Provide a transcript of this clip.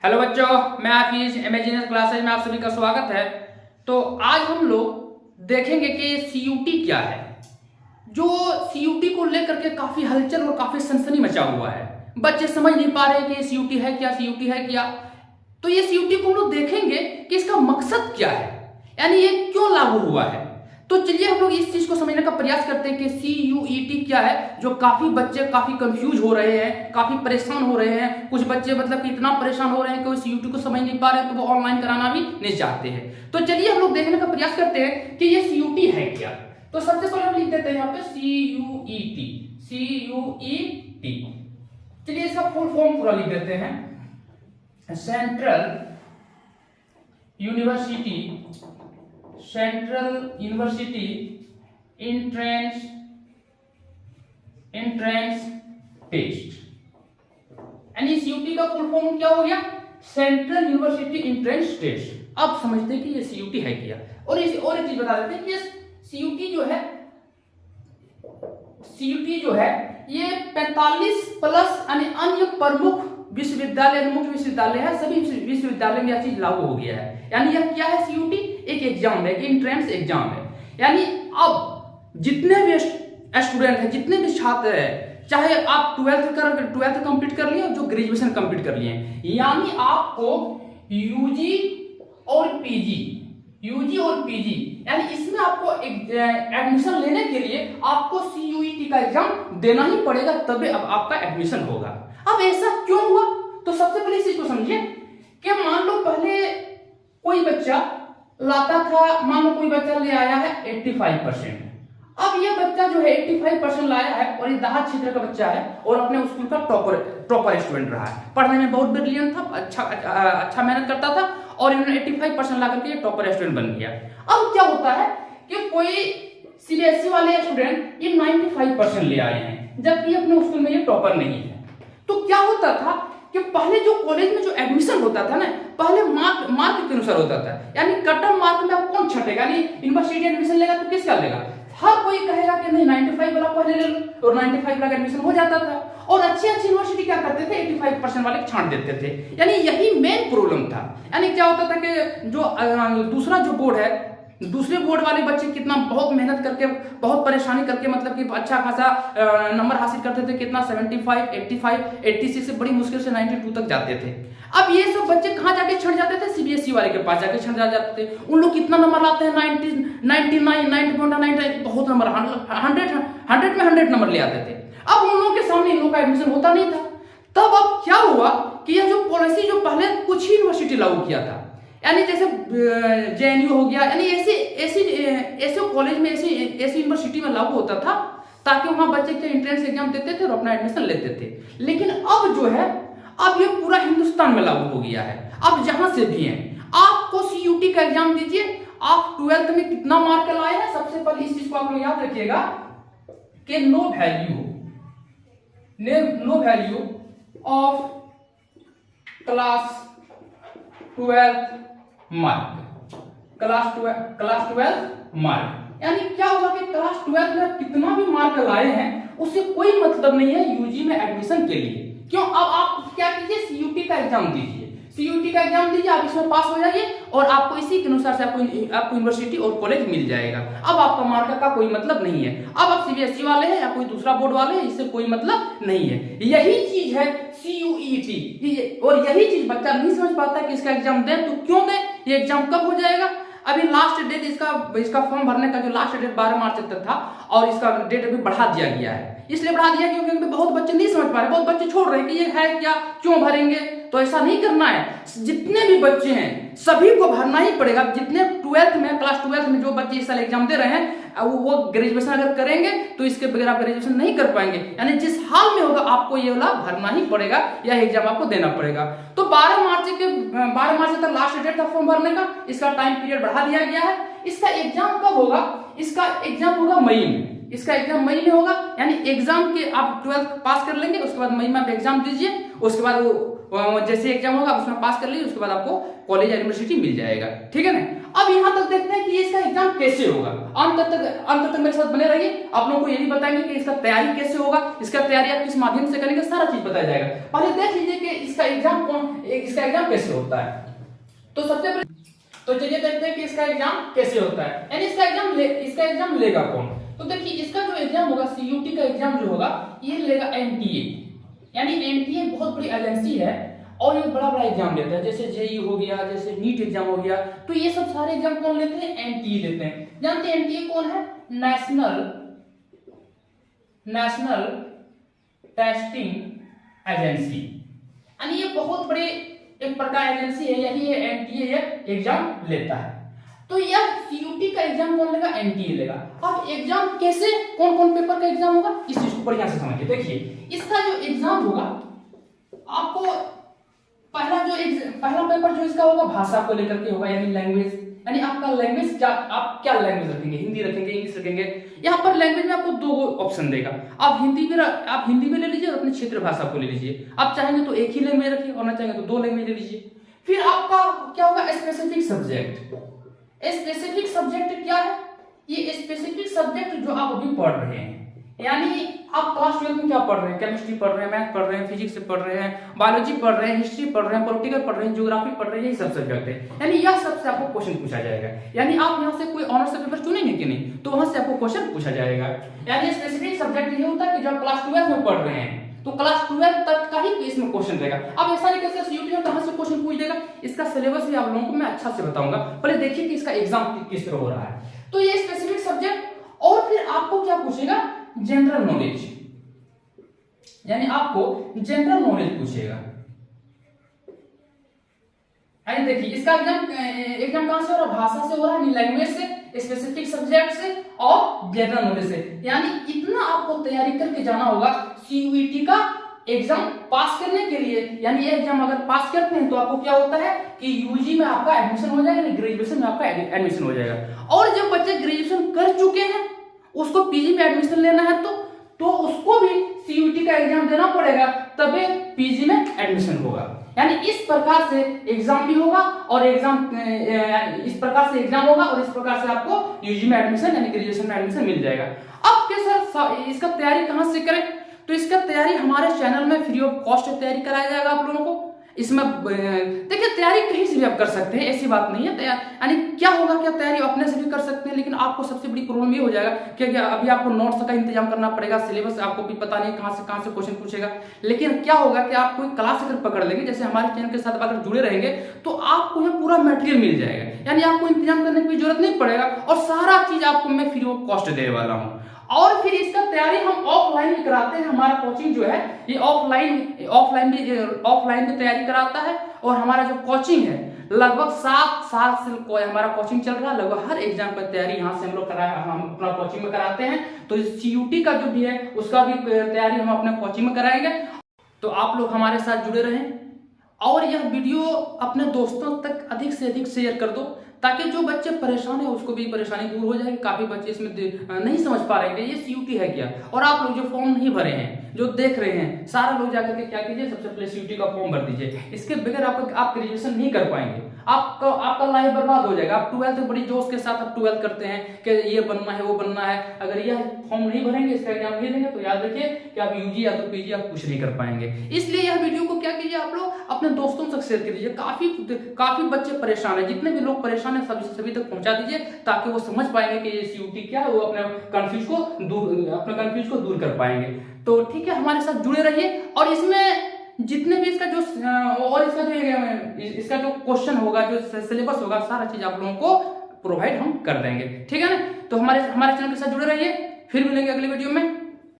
Hello बच्चों, मैं हाफिज imaginary classes में आप सभी का स्वागत है। तो आज हम लोग देखेंगे कि सीयूटी क्या है। जो सीयूटी को लेकर के काफी हलचल और काफी सनसनी मचा हुआ है। बच्चे समझ नहीं पा रहे कि सीयूटी है क्या, सीयूटी है क्या। तो ये सीयूटी को हम लोग देखेंगे कि इसका मकसद क्या है, यानी ये क्यों लागू हुआ है। तो चलिए हम लोग इस चीज को समझने का प्रयास करते हैं कि सीयूईटी क्या है। जो काफी बच्चे काफी कंफ्यूज हो रहे हैं, काफी परेशान हो रहे हैं। कुछ बच्चे मतलब कि इतना परेशान हो रहे हैं कि वो सीयूटी को समझ नहीं पा रहे हैं, तो वो ऑनलाइन कराना भी नहीं चाहते हैं। तो चलिए हम लोग देखने का प्रयास करते हैं कि ये सीयूटी है क्या। तो सबसे पहले हम लिख देते हैं यहाँ पे सीयूईटी, सीयूईटी। चलिए इसका फुल फॉर्म पूरा लिख देते हैं। Central university entrance test. यानी सीयूटी का फुल फॉर्म क्या हो गया? Central university entrance test. अब समझते हैं कि ये सीयूटी है क्या। और एक चीज बता देते हैं कि सीयूटी जो है ये 45 प्लस यानी अन्य प्रमुख विश्वविद्यालय, मुख्य विश्वविद्यालय है, सभी विश्वविद्यालय में यह चीज लागू हो गया है। यानी यह क्या है? सीयूटी एक एग्जाम है, एक एंट्रेंस एग्जाम है। यानी अब जितने भी स्टूडेंट हैं, जितने भी छात्र हैं, चाहे आप 12th कंप्लीट कर लिए, जो ग्रेजुएशन कंप्लीट कर लिए, यानी आपको यूजी और पीजी यानी इसमें आपको एडमिशन लेने के लिए आपको सीयूईटी का एग्जाम देना ही पड़ेगा, तभी अब आपका एडमिशन होगा। अब ऐसा क्यों हुआ? तो सबसे पहले इस चीज को समझिए कि मान लो पहले कोई बच्चा लाता था, मान लो कोई बच्चा ले आया है 85%। अब ये बच्चा जो है 85% लाया है और ये देहात क्षेत्र का बच्चा है और अपने स्कूल का टॉपर स्टूडेंट रहा है, पढ़ने में बहुत ब्रिलियंट था, अच्छा मेहनत करता था और इन्होंने 85% ला करके टॉपर स्टूडेंट बन गया। अब क्या होता है कि कोई सीबीएसई वाले स्टूडेंट ये 95% ले आए हैं, जबकि अपने स्कूल में ये टॉपर नहीं है। तो क्या होता था कि पहले जो कॉलेज में जो एडमिशन होता था ना, पहले मार्क के अनुसार होता था। यानी कट ऑफ मार्क में आप कौन छटेगा? यानी यूनिवर्सिटी एडमिशन लेगा तो किसका लेगा? हर कोई कहेगा कि नहीं 95 वाला पहले ले लो, और 95 वाला एडमिशन हो जाता था। और अच्छी यूनिवर्सिटी क्या करते थे? 85% वाले छांट देते थे। यानी यही मेन प्रॉब्लम था। यानी क्या होता था कि जो दूसरा जो बोर्ड है, दूसरे बोर्ड वाले बच्चे कितना बहुत मेहनत करके, बहुत परेशानी करके मतलब कि अच्छा खासा नंबर हासिल करते थे। कितना 75, 85, 86 से बड़ी मुश्किल से 92 तक जाते थे। अब ये सब बच्चे कहाँ जाके छट जाते थे? सीबीएसई वाले के पास जाके छट जाते थे। उन लोग कितना नंबर लाते हैं? 99, 90.9, बहुत नंबर, 100 में 100 नंबर ले आते थे। अब उन लोगों के सामने इन लोगों का एडमिशन होता नहीं था। तब अब क्या हुआ कि यह जो पॉलिसी जो पहले कुछ ही यूनिवर्सिटी लागू किया था, यानी जैसे जेएनयू हो गया, यानी ऐसे कॉलेज में, ऐसी यूनिवर्सिटी में लागू होता था ताकि वहां बच्चे के एंट्रेंस एग्जाम देते थे और अपना एडमिशन लेते थे। लेकिन अब जो है, अब ये पूरा हिंदुस्तान में लागू हो गया है। अब जहां से भी हैं, आपको सीयूटी का एग्जाम दीजिए। आप 12th में कितना मार्क लाए हैं, सबसे पहले इस चीज को आप लोग याद रखिएगा कि no value of class 12 mark, class 12 mark. यानी क्या हुआ कि क्लास 12 में कितना भी मार्क लाए हैं उससे कोई मतलब नहीं है यूजी में एडमिशन के लिए। क्यों? अब आप क्या कीजिए? सीयूटी का एग्जाम दीजिए। सीयूटी का एग्जाम दीजिए, आप इसमें पास हो जाइए और आपको इसी के अनुसार से आपको यूनिवर्सिटी और कॉलेज मिल जाएगा। अब आपका मार्क का कोई मतलब नहीं है। अब आप सीबीएसई वाले हैं या कोई दूसरा बोर्ड वाले हैं, इससे कोई मतलब नहीं है। यही चीज है सीयूईटी। और यही चीज बच्चा नहीं समझ पाता कि इसका एग्जाम दें तो क्यों दें, ये एग्जाम कब हो जाएगा। अभी लास्ट डेट इसका फॉर्म भरने का जो लास्ट डेट 12 मार्च तक था और इसका डेट अभी बढ़ा दिया गया है। इसलिए बढ़ा दिया क्योंकि बहुत बच्चे नहीं समझ पा रहे, बहुत बच्चे छोड़ रहे हैं कि ये है क्या, क्यों भरेंगे। तो ऐसा नहीं करना है। जितने भी बच्चे हैं सभी को भरना ही पड़ेगा। जितने 12th में, क्लास 12th में जो बच्चे इस साल एग्जाम दे रहे हैं, वो ग्रेजुएशन अगर करेंगे तो इसके बगैर आप ग्रेजुएशन नहीं कर पाएंगे। यानी जिस हाल में होगा आपको ये वाला भरना ही पड़ेगा, यह एग्जाम आपको देना पड़ेगा। तो 12 मार्च तक लास्ट डेट था फॉर्म भरने का। इसका टाइम पीरियड बढ़ा दिया गया है। इसका एग्जाम कब होगा? इसका एग्जाम होगा मई में। इसका एग्जाम मई में होगा। यानी एग्जाम के आप 12th पास कर लेंगे, उसके बाद मई में आप एग्जाम दीजिए, उसके बाद जैसे एग्जाम होगा उसमें पास कर लीजिए, उसके बाद आपको कॉलेज या यूनिवर्सिटी मिल जाएगा। ठीक है ना। अब यहाँ तक देखते हैं कि इसका एग्जाम कैसे होगा। अंत तक मेरे साथ बने रहिए, आप लोगों को ये भी बताएंगे कि इसका तैयारी कैसे होगा, इसका तैयारी आप किस माध्यम से करेंगे, सारा चीज बताया जाएगा। पहले देख लीजिए कि इसका एग्जाम कैसे होता है। तो सबसे पहले तो चलिए देखते हैं कि इसका एग्जाम कैसे होता है, यानी इसका एग्जाम लेगा कौन। तो देखिए इसका जो एग्जाम होगा, सीयूटी का एग्जाम जो होगा ये लेगा एनटीए, यानी एनटीए बहुत बड़ी एजेंसी है और ये बड़ा एग्जाम लेता है। जैसे जेई हो गया, जैसे नीट एग्जाम हो गया, तो ये सब सारे एग्जाम कौन लेते हैं, एनटीए लेते हैं। जानते हैं एनटीए कौन है, नेशनल टेस्टिंग एजेंसी, यानी ये बहुत बड़े एक प्रकार एजेंसी है, यही है एनटीए एग्जाम लेता है। तो यह सीयूटी का एग्जाम कौन लेगा, एनटीए लेगा। अब एग्जाम कैसे, कौन कौन पेपर का एग्जाम होगा, इस चीज को बढ़िया से समझिए। देखिए इसका जो एग्जाम होगा, आपको पहला पेपर जो इसका होगा भाषा को लेकर के होगा, यानी लैंग्वेज, यानी आपका लैंग्वेज क्या, आप क्या लैंग्वेज रखेंगे, हिंदी रखेंगे, इंग्लिश रखेंगे। यहाँ पर लैंग्वेज में आपको दो ऑप्शन देगा, आप हिंदी में ले लीजिए और अपने क्षेत्र भाषा को ले लीजिए। आप चाहेंगे तो एक ही लैंग्वेज रखिए और ना चाहेंगे तो 2 लैंग्वेज ले लीजिए। फिर आपका क्या होगा, स्पेसिफिक सब्जेक्ट। स्पेसिफिक सब्जेक्ट क्या है, ये स्पेसिफिक सब्जेक्ट जो आप अभी पढ़ रहे हैं, यानी आप क्लास 12 में क्या पढ़ रहे हैं, केमिस्ट्री पढ़ रहे हैं, मैथ पढ़ रहे हैं, फिजिक्स पढ़ रहे हैं, बायोलॉजी पढ़ रहे हैं, हिस्ट्री पढ़ रहे हैं, पॉलिटिकल पढ़ रहे हैं, ज्योग्राफी पढ़ रहे हैं, यही सब सब्जेक्ट है। यानी यह सबसे आपको क्वेश्चन पूछा जाएगा, यानी आप यहाँ से कोई ऑनर्स पेपर चुनेंगे कि नहीं, तो वहां से आपको क्वेश्चन पूछा जाएगा। यानी स्पेसिफिक सब्जेक्ट ये होता है कि जब क्लास 12 में पढ़ रहे हैं तो क्लास 12 तक का ही इसमें क्वेश्चन रहेगा। अब ऐसा नहीं कैसे सीयूटी में कहां से क्वेश्चन पूछ देगा, इसका सिलेबस भी आप लोगों को मैं अच्छा से बताऊंगा। पहले देखिए कि इसका एग्जाम किस तरह हो रहा है। तो ये स्पेसिफिक सब्जेक्ट, और फिर आपको क्या पूछेगा, जनरल नॉलेज, यानी आपको जनरल नॉलेज पूछेगा। यानी देखिए इसका एग्जाम कहां से हो रहा है, भाषा से हो रहा है, लैंग्वेज से, स्पेसिफिक सब्जेक्ट से और जनरल नॉलेज से। यानी इतना आपको तैयारी करके जाना होगा सीयूईटी का एग्जाम पास करने के लिए। यानी ये एग्जाम अगर पास करते हैं तो आपको क्या होता है कि यूजी में आपका एडमिशन हो जाएगा, ग्रेजुएशन में आपका एडमिशन हो जाएगा। और जब बच्चे ग्रेजुएशन कर चुके हैं, उसको पीजी में एडमिशन लेना है तो उसको भी सीयूटी का एग्जाम देना पड़ेगा, तभी पीजी में एडमिशन होगा। यानी इस प्रकार से एग्जाम भी होगा और इस प्रकार से एग्जाम होगा और इस प्रकार से आपको यूजी में एडमिशन यानी ग्रेजुएशन में एडमिशन मिल जाएगा। अब के सर इसका तैयारी कहां से करें, तो इसका तैयारी हमारे चैनल में फ्री ऑफ कॉस्ट तैयारी कराया जाएगा आप लोगों को। इसमें देखिए तैयारी कहीं से भी आप कर सकते हैं, ऐसी बात नहीं है। यानी क्या होगा, क्या तैयारी अपने से भी कर सकते हैं, लेकिन आपको सबसे बड़ी प्रॉब्लम ये हो जाएगा कि अभी आपको नोट्स का इंतजाम करना पड़ेगा, सिलेबस आपको भी पता नहीं कहां से क्वेश्चन पूछेगा। लेकिन क्या होगा कि आप कोई क्लास अगर पकड़ लेंगे, जैसे हमारे चैनल के साथ अगर जुड़े रहेंगे, तो आपको यह पूरा मटेरियल मिल जाएगा, यानी आपको इंतजाम करने की जरूरत नहीं पड़ेगा और सारा चीज आपको मैं फ्री ऑफ कॉस्ट देने वाला हूँ। और फिर इसका तैयारी हम ऑफलाइन भी कराते हैं। हमारा कोचिंग जो है ये ऑफलाइन भी तैयारी कराता है और हमारा जो कोचिंग है लगभग 7 साल से हमारा कोचिंग चल रहा है। लगभग हर एग्जाम पर तैयारी यहाँ से हम अपना कोचिंग में कराते हैं। तो सीयूटी का जो भी है उसका भी तैयारी हम अपने कोचिंग में कराएंगे। तो आप लोग हमारे साथ जुड़े रहें और यह वीडियो अपने दोस्तों तक अधिक से अधिक शेयर कर दो, ताकि जो बच्चे परेशान है उसको भी परेशानी दूर हो जाए। काफी बच्चे इसमें नहीं समझ पा रहे हैं ये सीयूटी है क्या, और आप लोग जो फॉर्म नहीं भरे हैं, जो देख रहे हैं, सारा लोग जाकर के क्या कीजिए, सबसे पहले सीयूटी का फॉर्म भर दीजिए। इसके बगैर आप ग्रेजुएशन नहीं कर पाएंगे, आपका लाइफ बर्बाद हो जाएगा। आप 12th बड़ी जोश के साथ आप 12th करते हैं कि ये बनना है वो बनना है, अगर यह फॉर्म नहीं भरेंगे, इसका एग्जाम नहीं देंगे, तो याद रखिए कि आप यूजी या तो पीजी आप कुछ नहीं कर पाएंगे। इसलिए यह वीडियो को क्या कीजिए, आप लोग अपने दोस्तों तक शेयर कर दीजिए। काफी बच्चे परेशान है, जितने भी लोग परेशान है सभी तक पहुंचा दीजिए, ताकि वो समझ पाएंगे कि ये सीयूटी क्या है, वो अपने कंफ्यूज को दूर कर पाएंगे। तो ठीक है, हमारे साथ जुड़े रहिए और इसमें जितने भी इसका जो क्वेश्चन होगा, जो सिलेबस होगा, सारा चीज आप लोगों को प्रोवाइड हम कर देंगे। ठीक है ना, तो हमारे चैनल के साथ जुड़े रहिए। फिर मिलेंगे अगले वीडियो में।